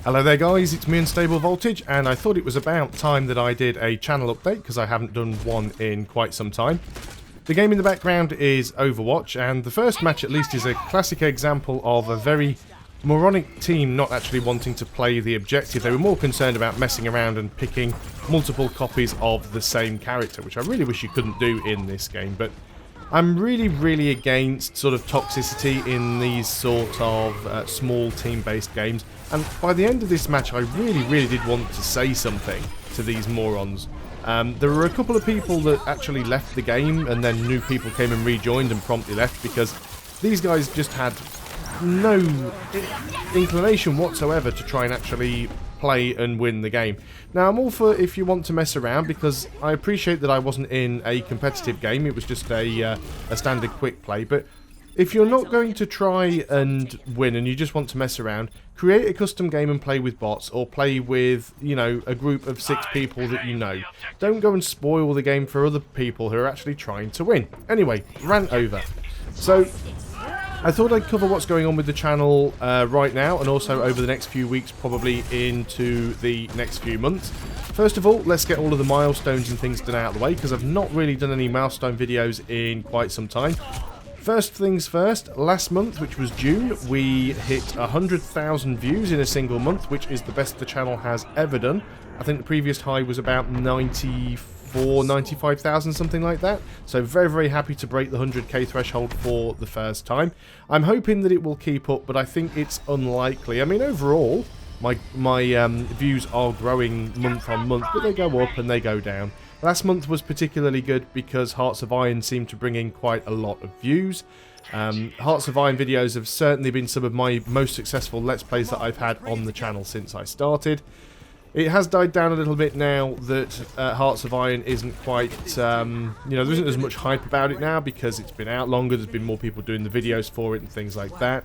Hello there guys, it's me Unstable Voltage, and I thought it was about time that I did a channel update because I haven't done one in quite some time. The game in the background is Overwatch, and the first match at least is a classic example of a very moronic team not actually wanting to play the objective. They were more concerned about messing around and picking multiple copies of the same character, which I really wish you couldn't do in this game, but I'm really against sort of toxicity in these sort of small team-based games, and by the end of this match I really did want to say something to these morons. There were a couple of people that actually left the game, and then new people came and rejoined and promptly left because these guys just had no inclination whatsoever to try and actually play and win the game. Now, I'm all for if you want to mess around, because I appreciate that I wasn't in a competitive game, it was just a standard quick play, but if you're not going to try and win and you just want to mess around, create a custom game and play with bots, or play with, you know, a group of 6 people that you know. Don't go and spoil the game for other people who are actually trying to win. Anyway, rant over. So, I thought I'd cover what's going on with the channel right now, and also over the next few weeks, probably into the next few months. First of all, let's get all of the milestones and things done out of the way, because I've not really done any milestone videos in quite some time. First things first, last month, which was June, we hit 100,000 views in a single month, which is the best the channel has ever done. I think the previous high was about 95,000, something like that. So very happy to break the 100k threshold for the first time. I'm hoping that it will keep up, but I think it's unlikely. I mean, overall, my views are growing month on month, but they go up and they go down. Last month was particularly good because Hearts of Iron seemed to bring in quite a lot of views. Hearts of Iron videos have certainly been some of my most successful Let's Plays that I've had on the channel since I started. It has died down a little bit now that Hearts of Iron isn't quite, you know, there isn't as much hype about it now because it's been out longer, there's been more people doing the videos for it and things like that.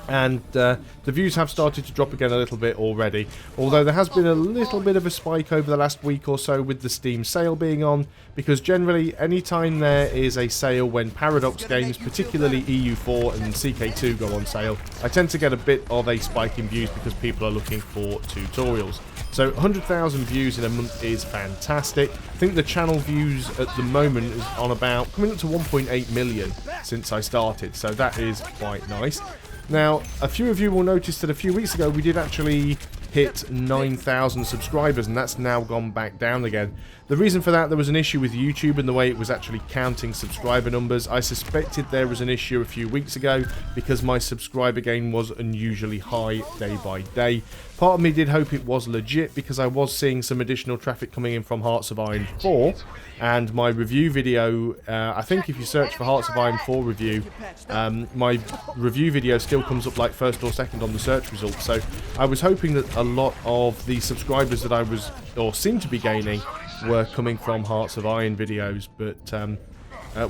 And the views have started to drop again a little bit already, although there has been a little bit of a spike over the last week or so with the Steam sale being on, because generally anytime there is a sale when Paradox games, particularly EU4 and CK2 go on sale, I tend to get a bit of a spike in views because people are looking for tutorials. So 100,000 views in a month is fantastic. I think the channel views at the moment is on about coming up to 1.8 million since I started, so that is quite nice. Now, a few of you will notice that a few weeks ago we did actually hit 9,000 subscribers, and that's now gone back down again. The reason for that, there was an issue with YouTube and the way it was actually counting subscriber numbers. I suspected there was an issue a few weeks ago because my subscriber gain was unusually high day by day. Part of me did hope it was legit because I was seeing some additional traffic coming in from Hearts of Iron 4, and my review video, I think if you search for Hearts of Iron 4 review, my review video still comes up like first or second on the search results. So I was hoping that a lot of the subscribers that I was, or seemed to be gaining, were coming from Hearts of Iron videos, but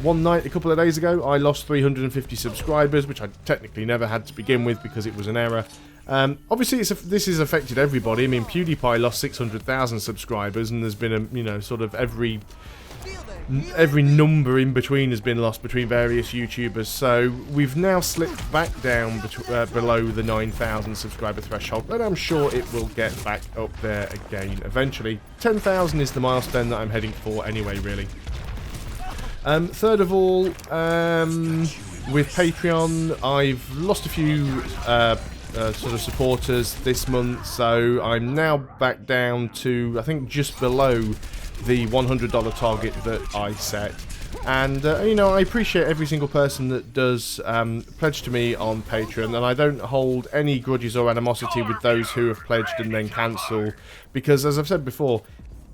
one night a couple of days ago I lost 350 subscribers, which I technically never had to begin with because it was an error. Obviously this has affected everybody. I mean, PewDiePie lost 600,000 subscribers, and there's been a, you know, sort of every number in between has been lost between various YouTubers, so we've now slipped back down below the 9,000 subscriber threshold, but I'm sure it will get back up there again eventually. 10,000 is the milestone that I'm heading for anyway, really. Third of all, with Patreon, I've lost a few sort of supporters this month, so I'm now back down to, I think, just below the $100 target that I set. And you know, I appreciate every single person that does pledge to me on Patreon, and I don't hold any grudges or animosity with those who have pledged and then cancel, because as I've said before,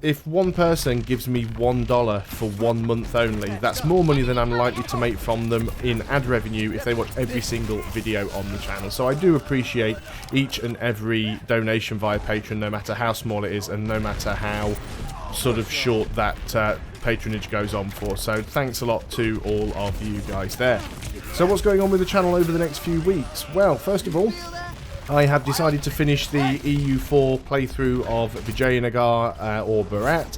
if one person gives me $1 for 1 month only, that's more money than I'm likely to make from them in ad revenue if they watch every single video on the channel. So I do appreciate each and every donation via Patreon, no matter how small it is and no matter how sort of short that patronage goes on for. So thanks a lot to all of you guys there. So what's going on with the channel over the next few weeks? Well, first of all, I have decided to finish the EU4 playthrough of Vijayanagar or Bharat.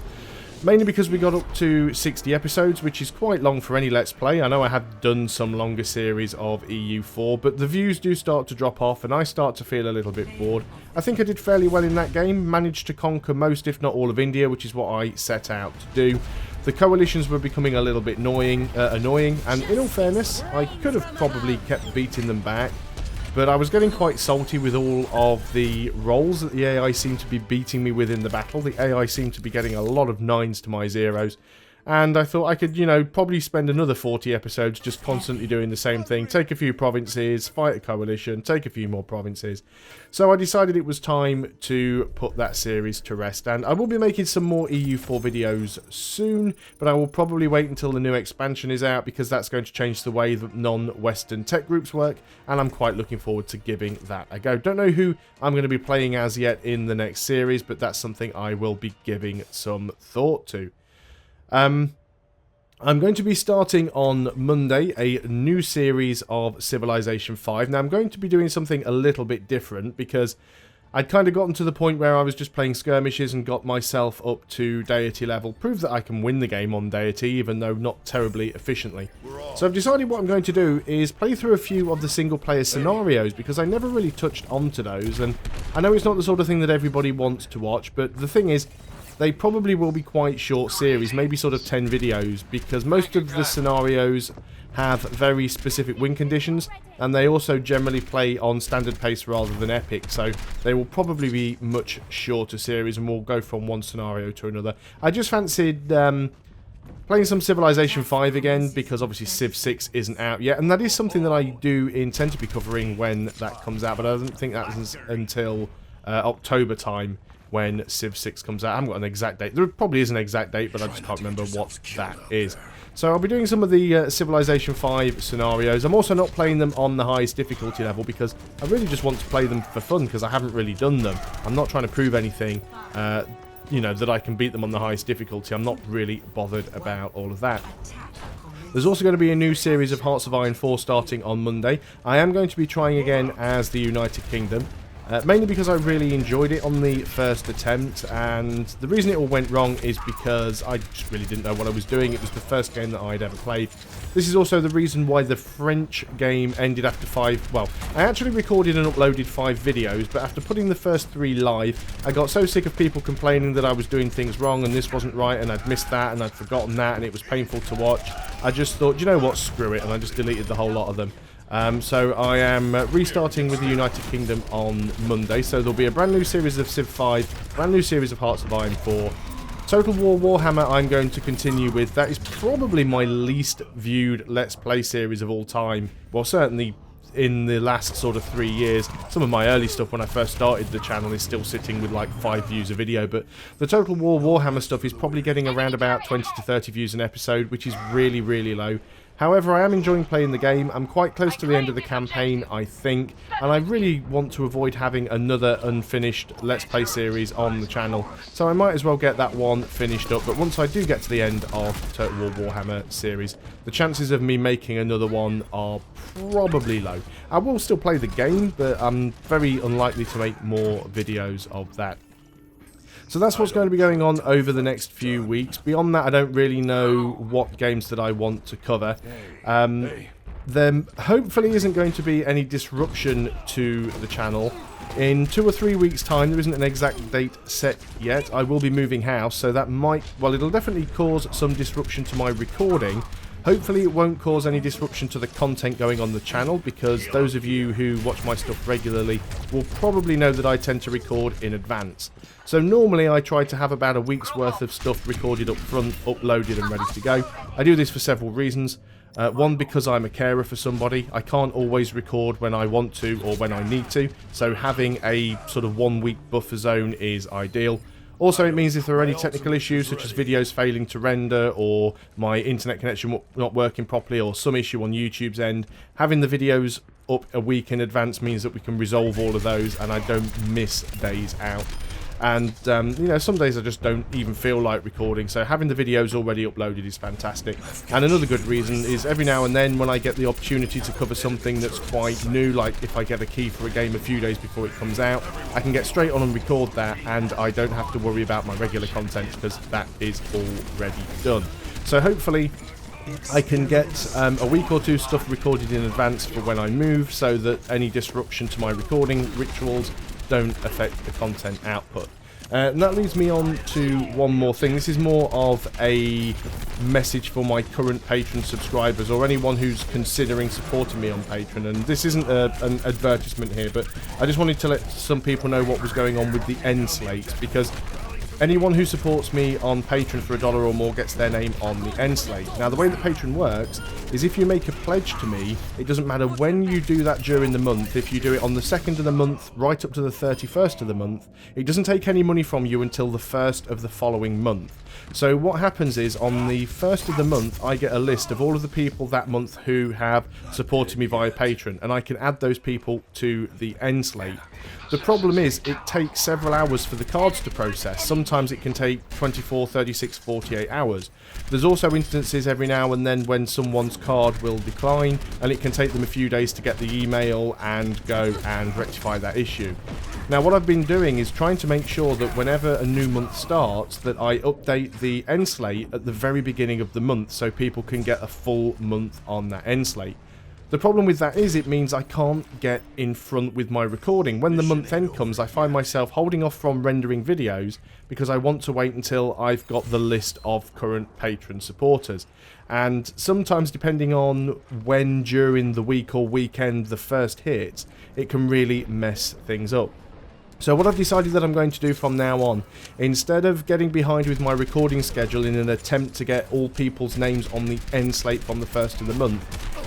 Mainly because we got up to 60 episodes, which is quite long for any Let's Play. I know I have done some longer series of EU4, but the views do start to drop off and I start to feel a little bit bored. I think I did fairly well in that game, managed to conquer most if not all of India, which is what I set out to do. The coalitions were becoming a little bit annoying, and in all fairness, I could have probably kept beating them back. But I was getting quite salty with all of the rolls that the AI seemed to be beating me with in the battle. The AI seemed to be getting a lot of 9s to my 0s. And I thought I could, you know, probably spend another 40 episodes just constantly doing the same thing. Take a few provinces, fight a coalition, take a few more provinces. So I decided it was time to put that series to rest. And I will be making some more EU4 videos soon, but I will probably wait until the new expansion is out because that's going to change the way that non-Western tech groups work. And I'm quite looking forward to giving that a go. Don't know who I'm going to be playing as yet in the next series, but that's something I will be giving some thought to. I'm going to be starting on Monday a new series of Civilization 5. Now, I'm going to be doing something a little bit different because I'd kind of gotten to the point where I was just playing skirmishes and got myself up to deity level. Proved that I can win the game on deity, even though not terribly efficiently. So I've decided what I'm going to do is play through a few of the single-player scenarios because I never really touched onto those. And I know it's not the sort of thing that everybody wants to watch, but the thing is, they probably will be quite short series, maybe sort of 10 videos, because most of the scenarios have very specific win conditions, and they also generally play on standard pace rather than epic, so they will probably be much shorter series, and we'll go from one scenario to another. I just fancied playing some Civilization 5 again, because obviously Civ 6 isn't out yet, and that is something that I do intend to be covering when that comes out, but I don't think that's until October time, when Civ 6 comes out. I haven't got an exact date. There probably is an exact date, but I just can't remember what that is. So I'll be doing some of the Civilization 5 scenarios. I'm also not playing them on the highest difficulty level because I really just want to play them for fun because I haven't really done them. I'm not trying to prove anything, you know, that I can beat them on the highest difficulty. I'm not really bothered about all of that. There's also going to be a new series of Hearts of Iron 4 starting on Monday. I am going to be trying again as the United Kingdom. Mainly because I really enjoyed it on the first attempt, and the reason it all went wrong is because I just really didn't know what I was doing. It was the first game that I'd ever played. This is also the reason why the French game ended after 5... Well, I actually recorded and uploaded 5 videos, but after putting the first 3 live, I got so sick of people complaining that I was doing things wrong and this wasn't right and I'd missed that and I'd forgotten that and it was painful to watch. I just thought, you know what, screw it, and I just deleted the whole lot of them. So I am restarting with the United Kingdom on Monday, so there'll be a brand new series of Civ 5, brand new series of Hearts of Iron 4. Total War Warhammer I'm going to continue with. That is probably my least viewed Let's Play series of all time. Well, certainly in the last sort of 3 years. Some of my early stuff when I first started the channel is still sitting with like 5 views a video, but the Total War Warhammer stuff is probably getting around about 20 to 30 views an episode, which is really, really low. However, I am enjoying playing the game. I'm quite close to the end of the campaign, I think, and I really want to avoid having another unfinished Let's Play series on the channel, so I might as well get that one finished up. But once I do get to the end of Total War Warhammer series, the chances of me making another one are probably low. I will still play the game, but I'm very unlikely to make more videos of that. So that's what's going to be going on over the next few weeks. Beyond that, I don't really know what games that I want to cover. There hopefully isn't going to be any disruption to the channel. In 2 or 3 weeks' time, there isn't an exact date set yet. I will be moving house, so that might, well, it'll definitely cause some disruption to my recording. Hopefully it won't cause any disruption to the content going on the channel, because those of you who watch my stuff regularly will probably know that I tend to record in advance. So normally I try to have about a week's worth of stuff recorded up front, uploaded and ready to go. I do this for several reasons. One, because I'm a carer for somebody. I can't always record when I want to or when I need to, so having a sort of 1 week buffer zone is ideal. Also, it means if there are any technical issues, such as videos failing to render, or my internet connection not working properly, or some issue on YouTube's end, having the videos up a week in advance means that we can resolve all of those, and I don't miss days out. And, you know, some days I just don't even feel like recording, so having the videos already uploaded is fantastic. And another good reason is every now and then when I get the opportunity to cover something that's quite new, like if I get a key for a game a few days before it comes out, I can get straight on and record that, and I don't have to worry about my regular content because that is already done. So hopefully I can get a week or two stuff recorded in advance for when I move, so that any disruption to my recording rituals don't affect the content output. And that leads me on to one more thing. This is more of a message for my current Patreon subscribers, or anyone who's considering supporting me on Patreon. And this isn't an advertisement here, but I just wanted to let some people know what was going on with the end slate, because anyone who supports me on Patreon for $1 or more gets their name on the end slate. Now, the way that Patreon works is if you make a pledge to me, it doesn't matter when you do that during the month. If you do it on the 2nd of the month, right up to the 31st of the month, it doesn't take any money from you until the 1st of the following month. So what happens is, on the 1st of the month, I get a list of all of the people that month who have supported me via Patreon, and I can add those people to the end slate. The problem is, it takes several hours for the cards to process. Sometimes it can take 24, 36, 48 hours. There's also instances every now and then when someone's card will decline, and it can take them a few days to get the email and go and rectify that issue. Now, what I've been doing is trying to make sure that whenever a new month starts, that I update the end slate at the very beginning of the month so people can get a full month on that end slate. The problem with that is it means I can't get in front with my recording. When the month end comes, I find myself holding off from rendering videos because I want to wait until I've got the list of current Patreon supporters. And sometimes, depending on when during the week or weekend the first hits, it can really mess things up. So what I've decided that I'm going to do from now on, instead of getting behind with my recording schedule in an attempt to get all people's names on the end slate from the 1st of the month,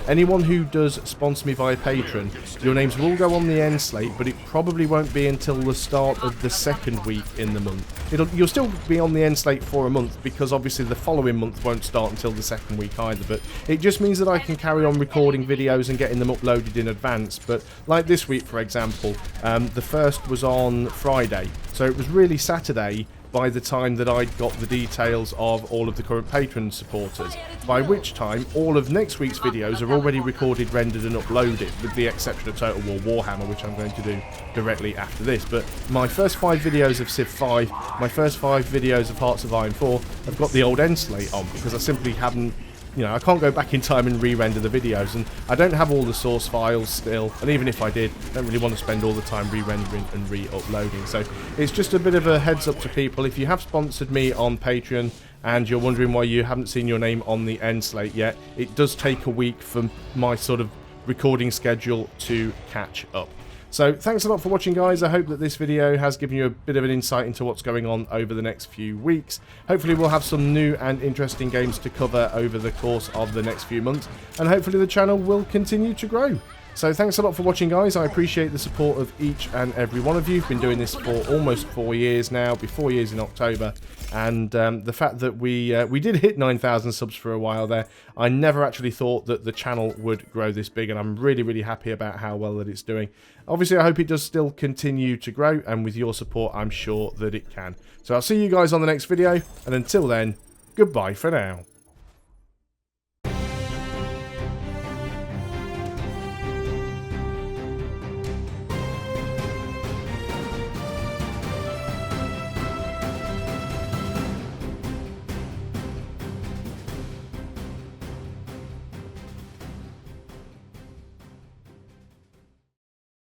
anyone who does sponsor me via Patreon, your names will go on the end slate, but it probably won't be until the start of the 2nd week in the month. You'll still be on the end slate for a month, because obviously the following month won't start until the 2nd week either, but it just means that I can carry on recording videos and getting them uploaded in advance. But like this week, for example, the first was on Friday, so it was really Saturday by the time that I'd got the details of all of the current Patreon supporters, by which time all of next week's videos are already recorded, rendered and uploaded, with the exception of Total War Warhammer, which I'm going to do directly after this. But my first 5 videos of Civ 5, my first 5 videos of Hearts of Iron 4 have got the old end slate on, because I simply haven't, you know, I can't go back in time and re-render the videos, and I don't have all the source files still, and even if I did, I don't really want to spend all the time re-rendering and re-uploading. So it's just a bit of a heads up to people. If you have sponsored me on Patreon and you're wondering why you haven't seen your name on the end slate yet, it does take a week for my sort of recording schedule to catch up. So thanks a lot for watching, guys. I hope that this video has given you a bit of an insight into what's going on over the next few weeks. Hopefully we'll have some new and interesting games to cover over the course of the next few months, and hopefully the channel will continue to grow. So thanks a lot for watching, guys. I appreciate the support of each and every one of you. Been doing this for almost 4 years now, be 4 years in October, and the fact that we did hit 9,000 subs for a while there, I never actually thought that the channel would grow this big, and I'm really, really happy about how well that it's doing. Obviously, I hope it does still continue to grow, and with your support, I'm sure that it can. So I'll see you guys on the next video, and until then, goodbye for now.